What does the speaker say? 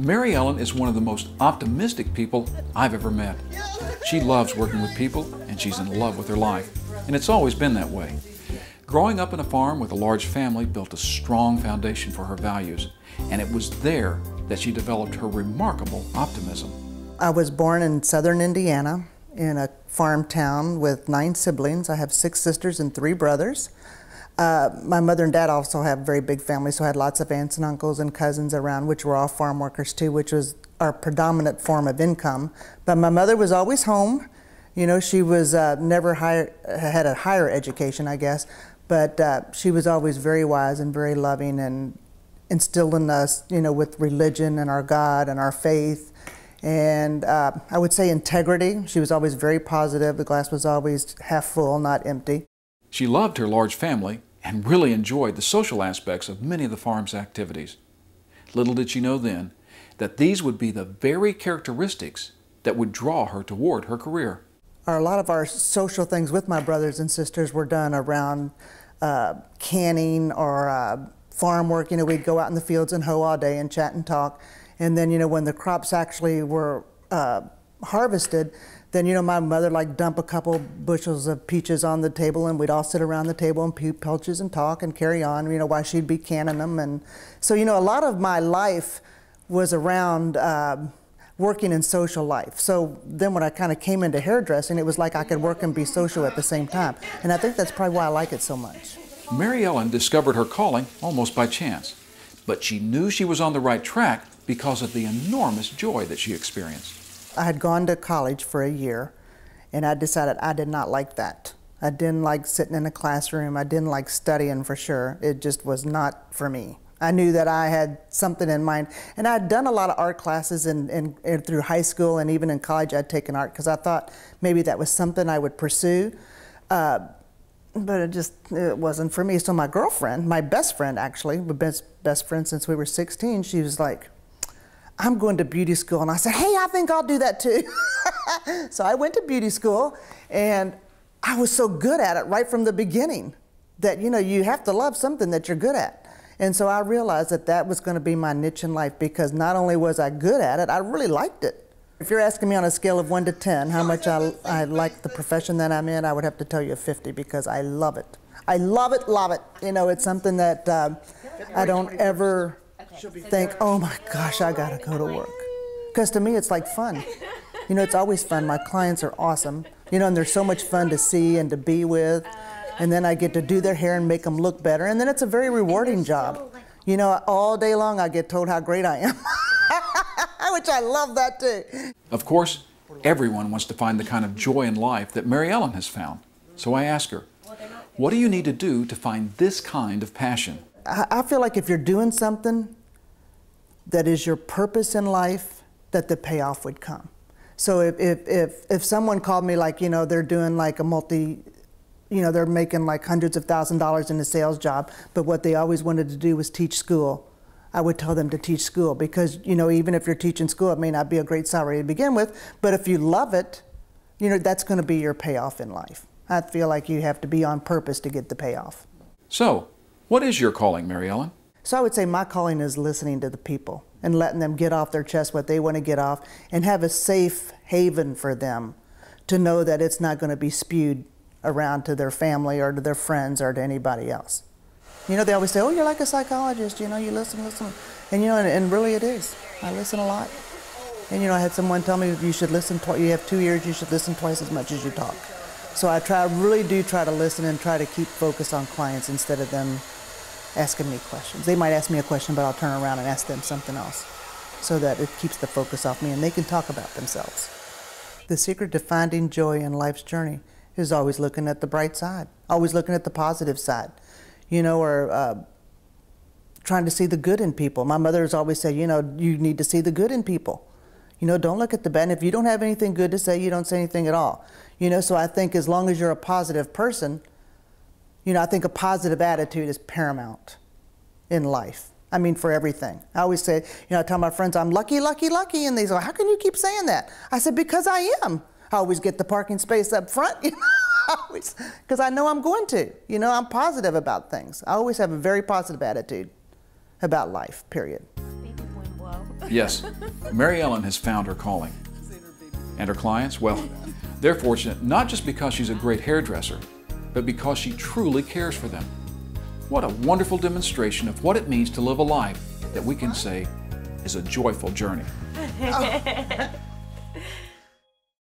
Mary Ellen is one of the most optimistic people I've ever met. She loves working with people, and she's in love with her life. And it's always been that way. Growing up on a farm with a large family built a strong foundation for her values, and it was there that she developed her remarkable optimism. I was born in southern Indiana in a farm town with 9 siblings. I have 6 sisters and 3 brothers. My mother and dad also have a very big family, so I had lots of aunts and uncles and cousins around, which were all farm workers too, which was our predominant form of income. But my mother was always home. You know, she was never had a higher education, I guess, but she was always very wise and very loving and instilled in us, you know, with religion and our God and our faith. And I would say integrity. She was always very positive. The glass was always half full, not empty. She loved her large family and really enjoyed the social aspects of many of the farm's activities. Little did she know then that these would be the very characteristics that would draw her toward her career. A lot of our social things with my brothers and sisters were done around canning or farm work. You know, we'd go out in the fields and hoe all day and chat and talk. And then, you know, when the crops actually were harvested, then, you know, my mother like dump a couple bushels of peaches on the table, and we'd all sit around the table and peel peaches and talk and carry on, you know, while she'd be canning them. And so, you know, a lot of my life was around working in social life. So then when I kind of came into hairdressing, it was like I could work and be social at the same time. And I think that's probably why I like it so much. Mary Ellen discovered her calling almost by chance, but she knew she was on the right track because of the enormous joy that she experienced. I had gone to college for a year, and I decided I did not like that. I didn't like sitting in a classroom. I didn't like studying for sure. It just was not for me. I knew that I had something in mind, and I had done a lot of art classes through high school, and even in college I'd taken art because I thought maybe that was something I would pursue, but it wasn't for me. So my girlfriend, my best friend actually, best friend since we were 16, she was like, I'm going to beauty school. And I said, hey, I think I'll do that too. So I went to beauty school, and I was so good at it right from the beginning that, you know, you have to love something that you're good at. And so I realized that that was going to be my niche in life, because not only was I good at it, I really liked it. If you're asking me on a scale of 1 to 10 how much I like the profession that I'm in, I would have to tell you a 50, because I love it. I love it, love it. You know, it's something that I don't ever think, oh my gosh, I gotta go to work. Because to me, it's like fun. You know, it's always fun. My clients are awesome. You know, and they're so much fun to see and to be with. And then I get to do their hair and make them look better. And then it's a very rewarding job. You know, all day long I get told how great I am. Which I love that too. Of course, everyone wants to find the kind of joy in life that Mary Ellen has found. So I ask her, what do you need to do to find this kind of passion? I feel like if you're doing something that is your purpose in life, that the payoff would come. So if someone called me, like, you know, they're doing like you know, they're making like hundreds of thousands of dollars in a sales job, but what they always wanted to do was teach school, I would tell them to teach school, because, you know, even if you're teaching school, it may not be a great salary to begin with, but if you love it, you know, that's going to be your payoff in life. I feel like you have to be on purpose to get the payoff. So, what is your calling, Mary Ellen? So I would say my calling is listening to the people and letting them get off their chest what they want to get off, and have a safe haven for them to know that it's not going to be spewed around to their family or to their friends or to anybody else. You know, they always say, oh, you're like a psychologist, you know, you listen. And, you know, and really it is. I listen a lot. And, you know, I had someone tell me you should listen, you have 2 ears, you should listen twice as much as you talk. So I really do try to listen and try to keep focus on clients instead of them asking me questions. They might ask me a question, but I'll turn around and ask them something else, so that it keeps the focus off me and they can talk about themselves. The secret to finding joy in life's journey is always looking at the bright side, always looking at the positive side, you know, or trying to see the good in people. My mother has always said, you know, you need to see the good in people. You know, don't look at the bad. And if you don't have anything good to say, you don't say anything at all. You know, so I think as long as you're a positive person, you know, I think a positive attitude is paramount in life. I mean, for everything. I always say, you know, I tell my friends, I'm lucky, lucky, lucky. And they say, how can you keep saying that? I said, because I am. I always get the parking space up front, you know, because I know I'm going to. You know, I'm positive about things. I always have a very positive attitude about life, period. Baby boy, whoa. Yes, Mary Ellen has found her calling. And her clients, well, they're fortunate not just because she's a great hairdresser, but because she truly cares for them. What a wonderful demonstration of what it means to live a life that we can say is a joyful journey.